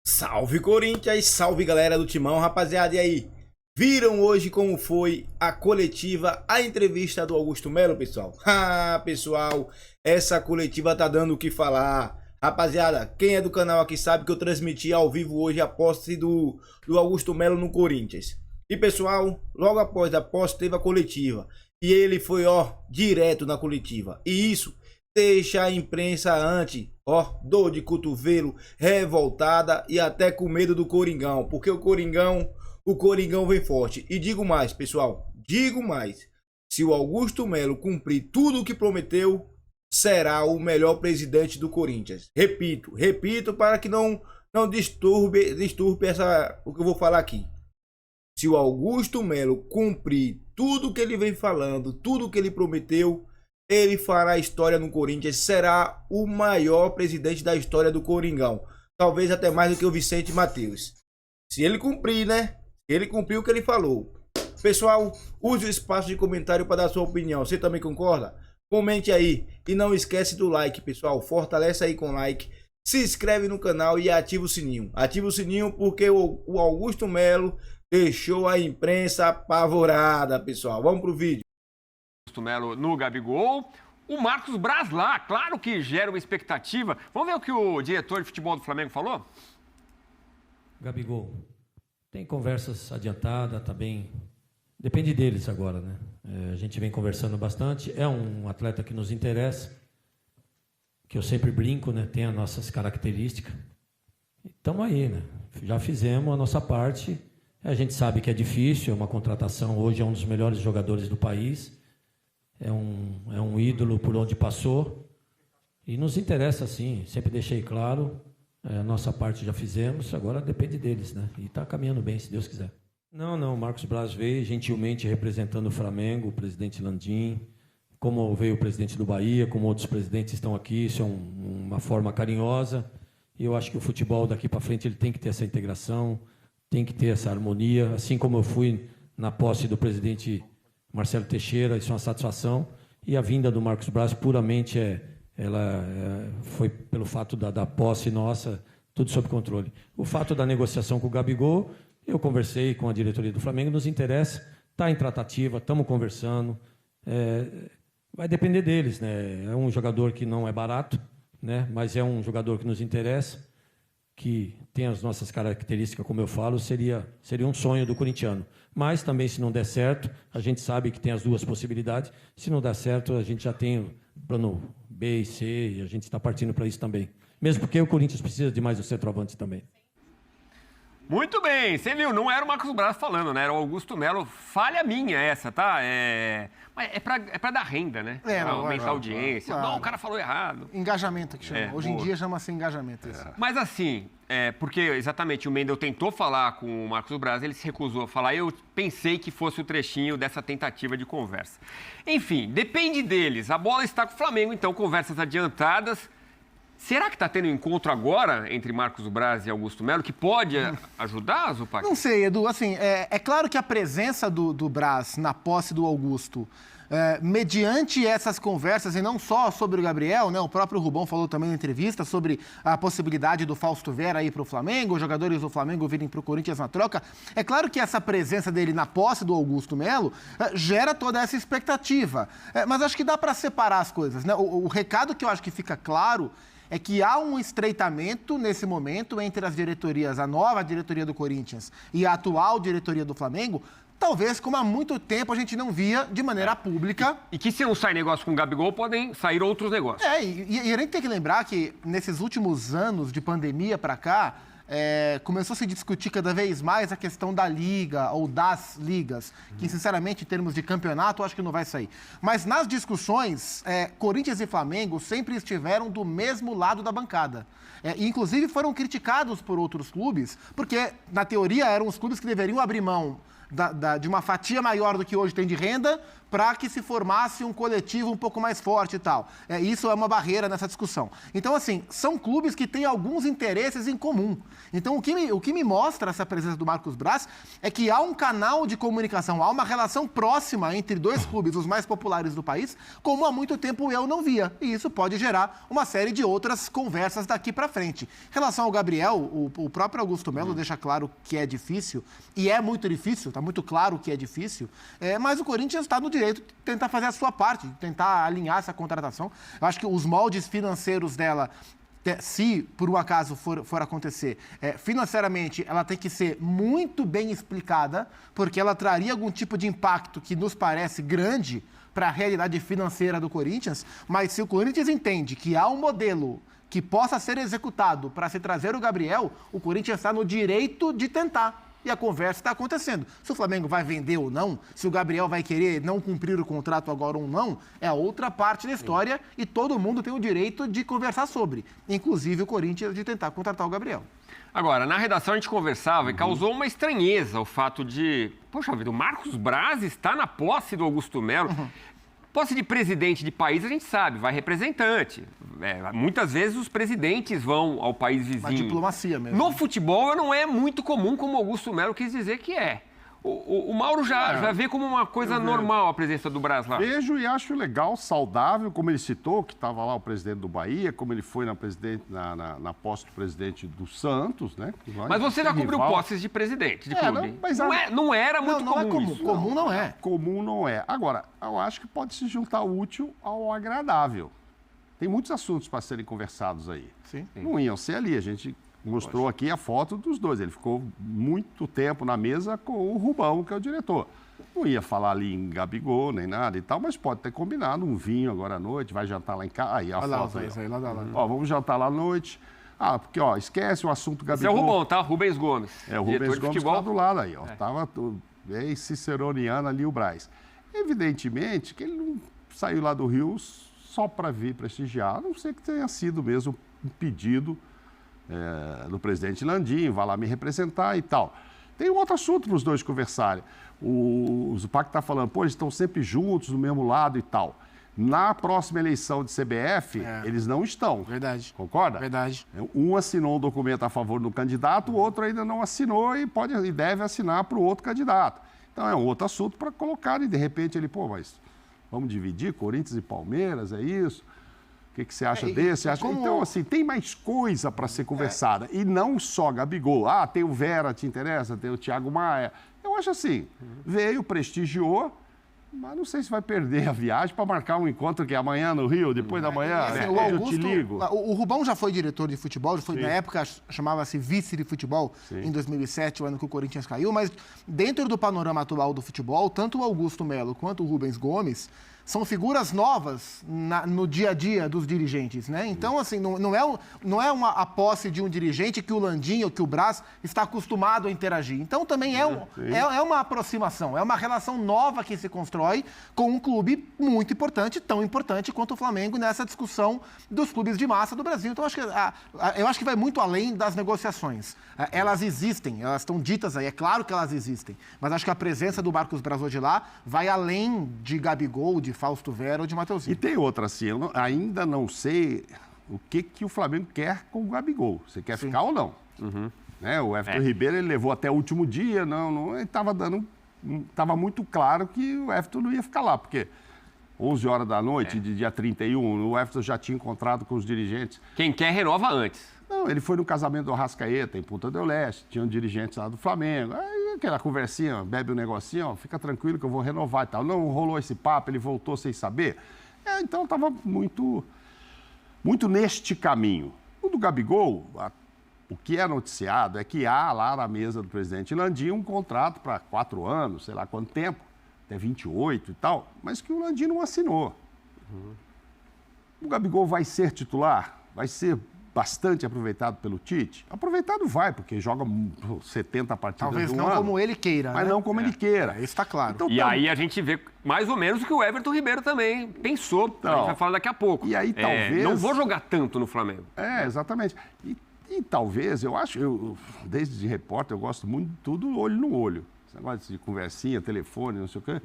Salve Corinthians, salve galera do Timão, rapaziada, e aí? Viram hoje como foi a coletiva, a entrevista do Augusto Melo, pessoal? Pessoal, essa coletiva tá dando o que falar. Rapaziada, quem é do canal aqui sabe que eu transmiti ao vivo hoje a posse do Augusto Melo no Corinthians. E pessoal, logo após a posse teve a coletiva. E ele foi, direto na coletiva. E isso deixa a imprensa dor de cotovelo, revoltada e até com medo do Coringão. Porque o Coringão vem forte. E digo mais, pessoal, se o Augusto Melo cumprir tudo o que prometeu, será o melhor presidente do Corinthians. Repito para que não disturbe o que eu vou falar aqui. Se o Augusto Melo cumprir tudo o que ele vem falando, tudo o que ele prometeu, ele fará história no Corinthians, será o maior presidente da história do Coringão. Talvez até mais do que o Vicente Matheus. Se ele cumprir, né? Ele cumpriu o que ele falou. Pessoal, use o espaço de comentário para dar sua opinião. Você também concorda? Comente aí. E não esquece do like, pessoal. Fortalece aí com like. Se inscreve no canal e ativa o sininho. Ativa o sininho porque o Augusto Melo deixou a imprensa apavorada, pessoal. Vamos pro vídeo. Augusto Melo no Gabigol. O Marcos Braz lá, claro que gera uma expectativa. Vamos ver o que o diretor de futebol do Flamengo falou? Gabigol, tem conversas adiantadas, também depende deles agora, né? A gente vem conversando bastante, é um atleta que nos interessa, que eu sempre brinco, né? Tem as nossas características. Estamos aí, né? Já fizemos a nossa parte, a gente sabe que é difícil, é uma contratação, hoje é um dos melhores jogadores do país, é um ídolo por onde passou, e nos interessa sim, sempre deixei claro, a nossa parte já fizemos, agora depende deles, né? E está caminhando bem, se Deus quiser. Não, o Marcos Braz veio gentilmente representando o Flamengo, o presidente Landim, como veio o presidente do Bahia, como outros presidentes estão aqui, isso é uma forma carinhosa, e eu acho que o futebol daqui para frente ele tem que ter essa integração, tem que ter essa harmonia, assim como eu fui na posse do presidente Marcelo Teixeira, isso é uma satisfação, e a vinda do Marcos Braz puramente foi pelo fato da posse nossa, tudo sob controle. O fato da negociação com o Gabigol, eu conversei com a diretoria do Flamengo, nos interessa, está em tratativa, estamos conversando, vai depender deles, né? É um jogador que não é barato, né? Mas é um jogador que nos interessa, que tem as nossas características, como eu falo, seria um sonho do corintiano. Mas também, se não der certo, a gente sabe que tem as duas possibilidades. Se não der certo, a gente já tem o plano B e C, e a gente está partindo para isso também. Mesmo porque o Corinthians precisa de mais um centroavante também. Muito bem, você viu, não era o Marcos Braz falando, né? Era o Augusto Melo. Falha minha essa, tá? Mas é pra dar renda, né? Pra aumentar a audiência. Claro. Não, o cara falou errado. Engajamento que chama. Hoje em dia chama-se engajamento isso. Mas assim, porque exatamente o Mendel tentou falar com o Marcos Braz, ele se recusou a falar. Eu pensei que fosse o trechinho dessa tentativa de conversa. Enfim, depende deles. A bola está com o Flamengo, então conversas adiantadas. Será que está tendo um encontro agora entre Marcos Braz e Augusto Melo que pode ajudar, Zupac? Não sei, Edu. Assim, é claro que a presença do Braz na posse do Augusto, mediante essas conversas, e não só sobre o Gabriel, né? O próprio Rubão falou também na entrevista sobre a possibilidade do Fausto Vera ir para o Flamengo, os jogadores do Flamengo virem para o Corinthians na troca. É claro que essa presença dele na posse do Augusto Melo gera toda essa expectativa. Mas acho que dá para separar as coisas, né? O recado que eu acho que fica claro é que há um estreitamento nesse momento entre as diretorias, a nova diretoria do Corinthians e a atual diretoria do Flamengo, talvez como há muito tempo a gente não via de maneira pública. E que se não sai negócio com o Gabigol, podem sair outros negócios. E a gente tem que lembrar que nesses últimos anos de pandemia para cá, começou a se discutir cada vez mais a questão da liga ou das ligas, que sinceramente em termos de campeonato eu acho que não vai sair. Mas nas discussões, Corinthians e Flamengo sempre estiveram do mesmo lado da bancada. E inclusive foram criticados por outros clubes, porque na teoria eram os clubes que deveriam abrir mão de uma fatia maior do que hoje tem de renda para que se formasse um coletivo um pouco mais forte e tal. Isso é uma barreira nessa discussão. Então, assim, são clubes que têm alguns interesses em comum. Então, o que me mostra essa presença do Marcos Braz é que há um canal de comunicação, há uma relação próxima entre dois clubes, os mais populares do país, como há muito tempo eu não via. E isso pode gerar uma série de outras conversas daqui para frente. Em relação ao Gabriel, o próprio Augusto Melo deixa claro que é difícil, e é muito difícil, está muito claro que é difícil, mas o Corinthians está no direito de tentar fazer a sua parte, de tentar alinhar essa contratação. Eu acho que os moldes financeiros dela, se por um acaso for acontecer, financeiramente ela tem que ser muito bem explicada, porque ela traria algum tipo de impacto que nos parece grande para a realidade financeira do Corinthians, mas se o Corinthians entende que há um modelo que possa ser executado para se trazer o Gabriel, o Corinthians está no direito de tentar. E a conversa está acontecendo. Se o Flamengo vai vender ou não, se o Gabriel vai querer não cumprir o contrato agora ou não, é outra parte da história e todo mundo tem o direito de conversar sobre, inclusive o Corinthians, de tentar contratar o Gabriel. Agora, na redação a gente conversava e causou uma estranheza o fato de, poxa vida, o Marcos Braz está na posse do Augusto Melo. Posse de presidente de país, a gente sabe, vai representante. Muitas vezes os presidentes vão ao país vizinho. Uma diplomacia mesmo. No futebol não é muito comum, como o Augusto Melo quis dizer que é. O Mauro já vê como uma coisa normal a presença do Braz lá. Vejo e acho legal, saudável, como ele citou, que estava lá o presidente do Bahia, como ele foi na posse do presidente do Santos, né? Mas você já cobriu posses de presidente de clube. Não era muito comum. Não é comum. Comum não é. Comum não é. Agora, eu acho que pode se juntar o útil ao agradável. Tem muitos assuntos para serem conversados aí. Sim. Não iam ser ali, a gente mostrou aqui a foto dos dois. Ele ficou muito tempo na mesa com o Rubão, que é o diretor. Não ia falar ali em Gabigol, nem nada e tal, mas pode ter combinado um vinho agora à noite, vai jantar lá em casa. Aí, a foto aí. Ó, vamos jantar lá à noite. Porque, esquece o assunto Gabigol. Esse é o Rubão, tá? Rubens Gomes. O Rubens Gomes está do lado aí, ó. Tava bem ciceroniano ali o Braz. Evidentemente que ele não saiu lá do Rio só para vir prestigiar, a não ser que tenha sido mesmo um pedido do presidente Landim, vai lá me representar e tal. Tem um outro assunto para os dois conversarem. O Zupac está falando, eles estão sempre juntos, do mesmo lado e tal. Na próxima eleição de CBF, eles não estão. Verdade. Concorda? Verdade. Um assinou um documento a favor do candidato, o outro ainda não assinou e deve assinar para o outro candidato. Então é um outro assunto para colocar e de repente ele, mas vamos dividir Corinthians e Palmeiras, é isso? O que você acha desse? Então, assim, tem mais coisa para ser conversada. E não só Gabigol. Tem o Vera, te interessa? Tem o Thiago Maia. Eu acho assim, veio, prestigiou, mas não sei se vai perder a viagem para marcar um encontro que é amanhã no Rio, depois da manhã, o Augusto, eu te ligo. O Rubão já foi diretor de futebol, na época chamava-se vice de futebol, em 2007, o ano que o Corinthians caiu, mas dentro do panorama atual do futebol, tanto o Augusto Melo quanto o Rubens Gomes são figuras novas no dia a dia dos dirigentes, né? Então, assim, não é a posse de um dirigente que o Landim ou que o Braz está acostumado a interagir. Então, também é uma aproximação, é uma relação nova que se constrói com um clube muito importante, tão importante quanto o Flamengo nessa discussão dos clubes de massa do Brasil. Então, eu acho que vai muito além das negociações. Elas existem, elas estão ditas aí, é claro que elas existem, mas acho que a presença do Marcos Braz hoje lá vai além de Gabigol, de Fausto Vera ou de Mateuzinho. E tem outra, assim, eu ainda não sei o que o Flamengo quer com o Gabigol. Você quer ficar ou não? Né? O Everton Ribeiro, ele levou até o último dia, ele estava muito claro que o Everton não ia ficar lá, porque 11 horas da noite, de dia 31, o Everton já tinha encontrado com os dirigentes. Quem quer, renova antes. Não, ele foi no casamento do Arrascaeta, em Punta del Este, tinham dirigentes lá do Flamengo. Aí aquela conversinha, bebe um negocinho, fica tranquilo que eu vou renovar e tal. Não rolou esse papo, ele voltou sem saber. Então estava muito neste caminho. O do Gabigol, o que é noticiado é que há lá na mesa do presidente Landim um contrato para 4 anos, sei lá quanto tempo, até 28 e tal, mas que o Landim não assinou. O Gabigol vai ser titular? Vai ser bastante aproveitado pelo Tite? Aproveitado vai, porque joga 70 partidas Talvez no não ano, como ele queira, mas não como ele queira. Isso está claro. Então, aí a gente vê mais ou menos o que o Everton Ribeiro também pensou. A gente vai falar daqui a pouco. E aí talvez... Não vou jogar tanto no Flamengo. Exatamente. E talvez, eu acho, desde de repórter, eu gosto muito de tudo olho no olho. esse negócio de conversinha, telefone, não sei o quê.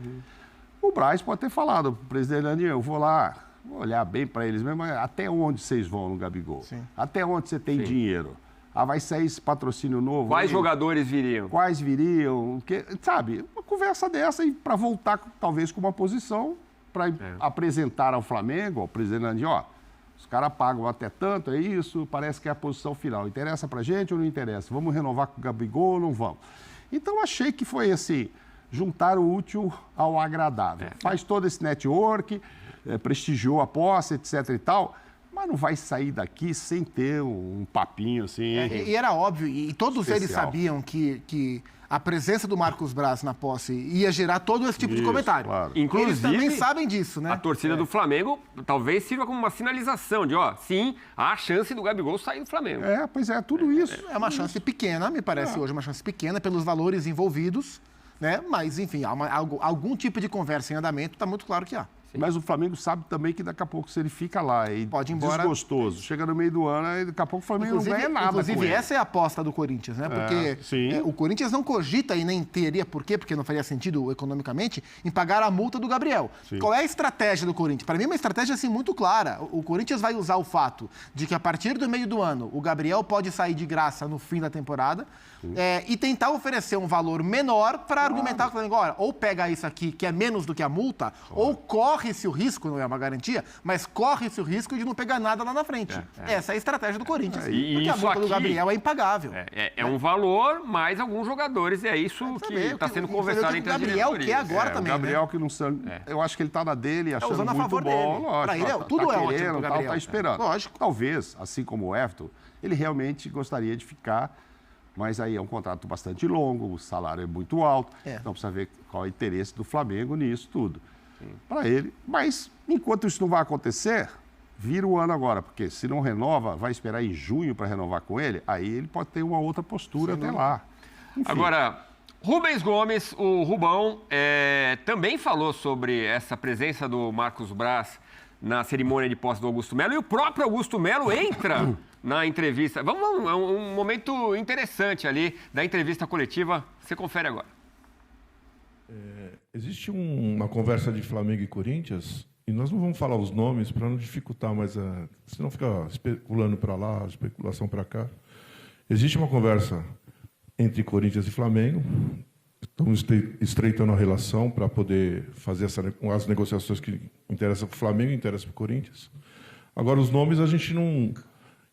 O Braz pode ter falado pro presidente Landinho, eu vou lá, vou olhar bem para eles mesmo, mas até onde vocês vão no Gabigol? Sim. Até onde você tem dinheiro? Ah, vai sair esse patrocínio novo? Quais aí? jogadores viriam? Quais viriam? Sabe, uma conversa dessa e para voltar talvez com uma posição para apresentar ao Flamengo, ao presidente Landinho, ó, os caras pagam até tanto, é isso, parece que é a posição final. Interessa pra gente ou não interessa? Vamos renovar com o Gabigol ou não vamos? Então achei que foi assim, juntar o útil ao agradável. Faz todo esse network, prestigiou a posse, etc e tal, mas não vai sair daqui sem ter um papinho assim. E era óbvio, e todos Especial. eles sabiam que a presença do Marcos Braz na posse ia gerar todo esse tipo de Isso, comentário. claro. Inclusive, Eles também sabem disso, né? A torcida do Flamengo talvez sirva como uma sinalização de, ó, sim, há a chance do Gabigol sair do Flamengo. Pois é, tudo isso. É uma chance pequena, me parece hoje uma chance pequena pelos valores envolvidos, né? Mas, enfim, há algum tipo de conversa em andamento, está muito claro que há. Mas o Flamengo sabe também que daqui a pouco, se ele fica lá e Pode ir embora. desgostoso, chega no meio do ano, aí daqui a pouco o Flamengo não ganha nada. Inclusive, com ele. essa é a aposta do Corinthians, né? Porque sim. o Corinthians não cogita e nem teria por quê, porque não faria sentido economicamente, em pagar a multa do Gabriel. Sim. Qual é a estratégia do Corinthians? Para mim é uma estratégia assim, muito clara. O Corinthians vai usar o fato de que a partir do meio do ano o Gabriel pode sair de graça no fim da temporada e tentar oferecer um valor menor para argumentar com o Flamengo, olha, ou pega isso aqui que é menos do que a multa, ou corre-se o risco, não é uma garantia, mas corre-se o risco de não pegar nada lá na frente. Essa é a estratégia do Corinthians. E porque a isso multa do aqui Gabriel é impagável. É um valor, mais alguns jogadores, e é isso que está sendo conversado entre as Gabriel quer diretorias. agora também, o Gabriel né? que não sabe. Eu acho que ele tá na dele, achando usando a muito favor bom. dele. Lógico, Pra ele, tudo é ótimo querendo, pro tal, Gabriel. tá esperando. Lógico. Talvez, assim como o Everton, ele realmente gostaria de ficar, mas aí é um contrato bastante longo, o salário é muito alto, então precisa ver qual é o interesse do Flamengo nisso tudo. Para ele. Mas, enquanto isso não vai acontecer, vira o ano agora, porque se não renova, vai esperar em junho para renovar com ele, aí ele pode ter uma outra postura até lá. Enfim. Agora, Rubens Gomes, o Rubão, também falou sobre essa presença do Marcos Braz na cerimônia de posse do Augusto Melo, e o próprio Augusto Melo entra na entrevista. É um momento interessante ali da entrevista coletiva. Você confere agora. Existe uma conversa de Flamengo e Corinthians, e nós não vamos falar os nomes para não dificultar, mas senão fica especulando para lá, especulação para cá. Existe uma conversa entre Corinthians e Flamengo, estamos estreitando a relação para poder fazer as negociações que interessam para o Flamengo e interessam para o Corinthians. Agora, os nomes a gente não...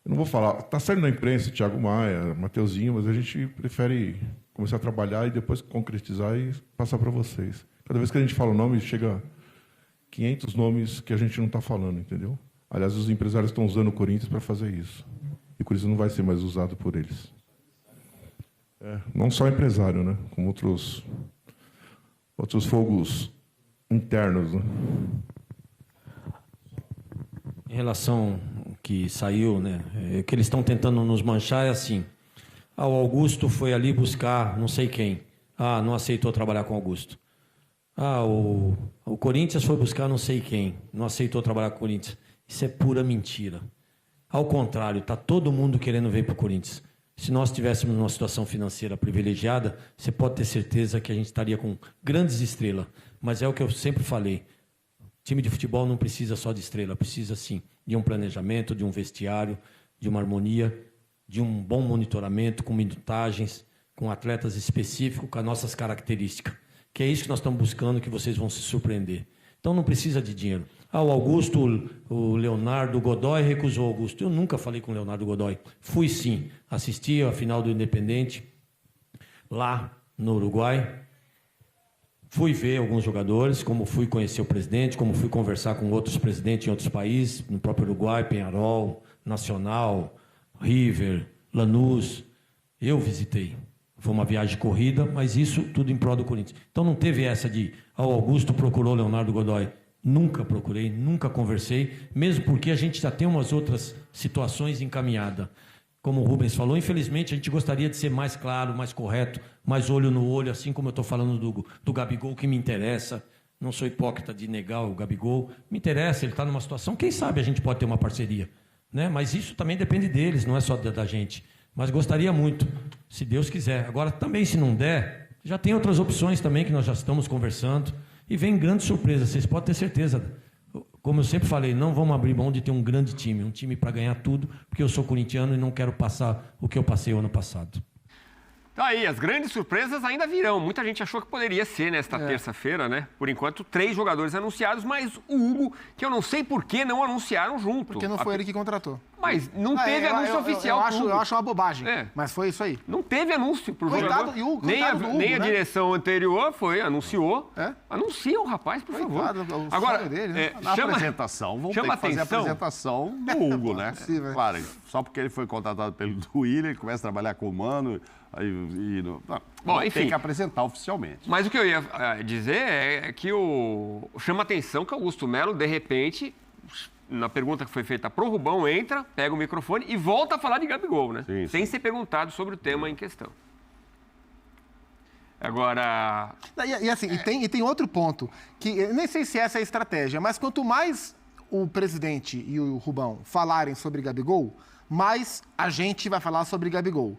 Eu não vou falar. Está saindo na imprensa, Thiago Maia, Mateuzinho, mas a gente prefere começar a trabalhar e depois concretizar e passar para vocês. Cada vez que a gente fala o nome, chega 500 nomes que a gente não está falando, entendeu? Aliás, os empresários estão usando o Corinthians para fazer isso. E o Corinthians não vai ser mais usado por eles. Não só empresário, né? Como outros fogos internos, né? Em relação ao que saiu, né? O que eles estão tentando nos manchar é assim. O Augusto foi ali buscar não sei quem. Não aceitou trabalhar com o Augusto. O Corinthians foi buscar não sei quem. Não aceitou trabalhar com o Corinthians. Isso é pura mentira. Ao contrário, está todo mundo querendo vir para o Corinthians. Se nós estivéssemos numa situação financeira privilegiada, você pode ter certeza que a gente estaria com grandes estrelas. Mas é o que eu sempre falei. Time de futebol não precisa só de estrela, precisa sim de um planejamento, de um vestiário, de uma harmonia, de um bom monitoramento, com minutagens, com atletas específicos, com as nossas características. Que é isso que nós estamos buscando, que vocês vão se surpreender. Então não precisa de dinheiro. O Augusto, o Leonardo Godoy recusou o Augusto. Eu nunca falei com o Leonardo Godoy. Fui sim, assisti a final do Independente, lá no Uruguai. Fui ver alguns jogadores, como fui conhecer o presidente, como fui conversar com outros presidentes em outros países, no próprio Uruguai, Peñarol, Nacional, River, Lanús. Eu visitei. Foi uma viagem corrida, mas isso tudo em prol do Corinthians. Então não teve essa de, o Augusto procurou o Leonardo Godoy. Nunca procurei, nunca conversei, mesmo porque a gente já tem umas outras situações encaminhadas. Como o Rubens falou, infelizmente a gente gostaria de ser mais claro, mais correto, mais olho no olho, assim como eu estou falando do Gabigol, que me interessa. Não sou hipócrita de negar o Gabigol. Me interessa, ele está numa situação, quem sabe a gente pode ter uma parceria. Né? Mas isso também depende deles, não é só da gente. Mas gostaria muito, se Deus quiser. Agora, também se não der, Já tem outras opções também que nós já estamos conversando e vem grandes surpresas, vocês podem ter certeza. Como eu sempre falei, não vamos abrir mão de ter um grande time, um time para ganhar tudo, porque eu sou corintiano e não quero passar o que eu passei o ano passado. Tá aí, as grandes surpresas ainda virão. Muita gente achou que poderia ser nesta terça-feira, né? Por enquanto, 3 jogadores anunciados, mas o Hugo, que eu não sei por que não anunciaram junto. Porque não foi ele que contratou. Mas não teve anúncio oficial. Eu acho uma bobagem, mas foi isso aí. Não teve anúncio pro jogador. Nem a direção anterior anunciou. Anuncia o rapaz, por favor. Agora, dele, né? Na apresentação, vão ter que fazer a apresentação do Hugo, né? Claro, só porque ele foi contratado pelo Willian, ele começa a trabalhar com o Mano... Bom, enfim, tem que apresentar oficialmente. Mas o que eu ia dizer é que chama atenção que o Augusto Melo, de repente, na pergunta que foi feita pro Rubão, entra, pega o microfone e volta a falar de Gabigol, né? Sim. Sem ser perguntado sobre o tema em questão. Agora... E tem outro ponto, que eu nem sei se essa é a estratégia, mas quanto mais o presidente e o Rubão falarem sobre Gabigol, mais a gente vai falar sobre Gabigol.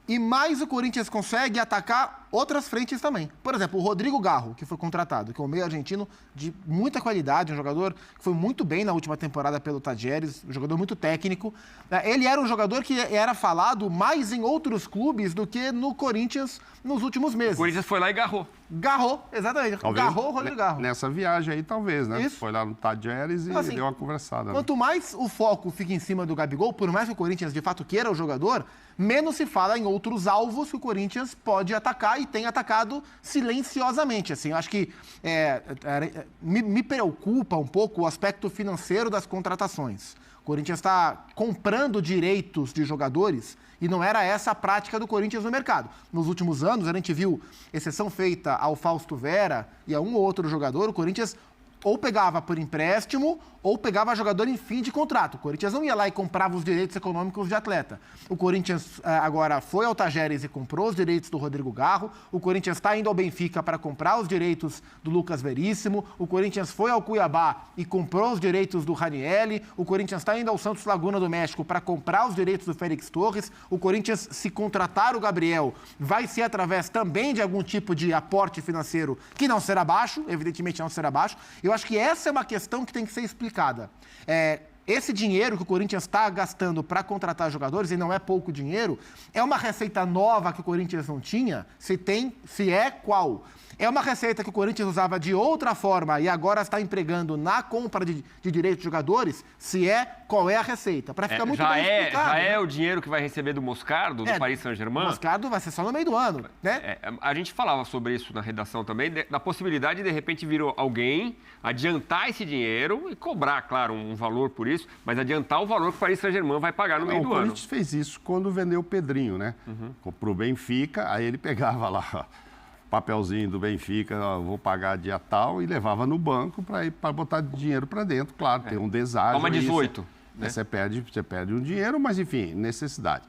E mais o Corinthians consegue atacar outras frentes também. Por exemplo, o Rodrigo Garro, que foi contratado, que é um meio argentino de muita qualidade, um jogador que foi muito bem na última temporada pelo Tajeres, um jogador muito técnico. Ele era um jogador que era falado mais em outros clubes do que no Corinthians nos últimos meses. O Corinthians foi lá e garrou. Garrou, exatamente. Talvez, garrou o Rodrigo Garro. Nessa viagem aí, talvez, né? Isso. Foi lá no Tajeres e deu uma conversada. Quanto mais o foco fica em cima do Gabigol, por mais que o Corinthians de fato queira o jogador, menos se fala em outros alvos que o Corinthians pode atacar e tem atacado silenciosamente. Assim, eu acho que me preocupa um pouco o aspecto financeiro das contratações. O Corinthians está comprando direitos de jogadores e não era essa a prática do Corinthians no mercado. Nos últimos anos, a gente viu exceção feita ao Fausto Vera e a um ou outro jogador, o Corinthians ou pegava por empréstimo ou pegava jogador em fim de contrato. O Corinthians não ia lá e comprava os direitos econômicos de atleta. O Corinthians agora foi ao Tajeres e comprou os direitos do Rodrigo Garro. O Corinthians está indo ao Benfica para comprar os direitos do Lucas Veríssimo. O Corinthians foi ao Cuiabá e comprou os direitos do Ranielli. O Corinthians está indo ao Santos Laguna do México para comprar os direitos do Félix Torres. O Corinthians, se contratar o Gabriel, vai ser através também de algum tipo de aporte financeiro que não será baixo, evidentemente não será baixo. Eu acho que essa é uma questão que tem que ser explicada. Esse dinheiro que o Corinthians está gastando para contratar jogadores, e não é pouco dinheiro, é uma receita nova que o Corinthians não tinha? Se tem, se é, qual? É uma receita que o Corinthians usava de outra forma e agora está empregando na compra de direitos de jogadores? Se é, qual é a receita? Para ficar muito bem explicado. Já é o dinheiro que vai receber do Moscardo, do Paris Saint-Germain? O Moscardo vai ser só no meio do ano, né? A gente falava sobre isso na redação também, da possibilidade de repente vir alguém adiantar esse dinheiro e cobrar, claro, um valor por isso, mas adiantar o valor que o Paris Saint-Germain vai pagar no meio do ano. O Corinthians fez isso quando vendeu o Pedrinho, né? Para o Benfica, aí ele pegava lá papelzinho do Benfica, vou pagar dia tal, e levava no banco para botar dinheiro para dentro. Claro, tem um deságio. Toma 18. Né? Você perde um dinheiro, mas enfim, necessidade.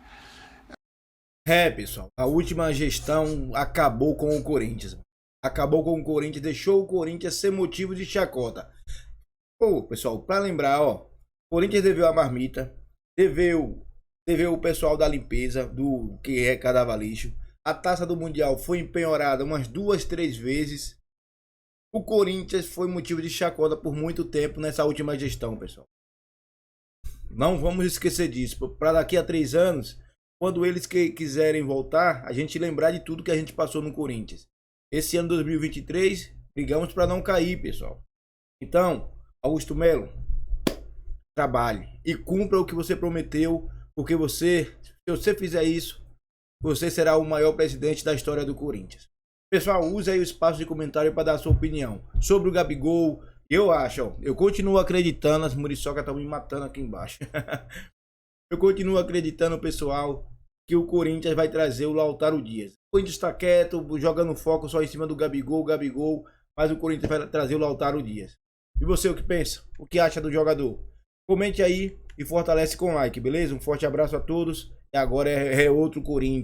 Pessoal, a última gestão acabou com o Corinthians. Acabou com o Corinthians, deixou o Corinthians ser motivo de chacota. Pessoal, para lembrar, o Corinthians deveu a marmita, deveu o pessoal da limpeza, do que arrecadava lixo. A taça do Mundial foi empenhorada umas 2, 3 vezes. O Corinthians foi motivo de chacota por muito tempo nessa última gestão, pessoal. Não vamos esquecer disso. Para daqui a 3 anos, quando eles quiserem voltar, a gente lembrar de tudo que a gente passou no Corinthians. Esse ano 2023, brigamos para não cair, pessoal. Então, Augusto Melo, trabalhe e cumpra o que você prometeu, porque se você fizer isso, você será o maior presidente da história do Corinthians. Pessoal, use aí o espaço de comentário para dar a sua opinião sobre o Gabigol. Eu continuo acreditando, as muriçocas estão me matando aqui embaixo. Eu continuo acreditando, pessoal, que o Corinthians vai trazer o Lautaro Dias. O Corinthians está quieto, jogando foco só em cima do Gabigol, mas o Corinthians vai trazer o Lautaro Dias. E você, o que pensa? O que acha do jogador? Comente aí e fortalece com like, beleza? Um forte abraço a todos. E agora é outro Corinthians.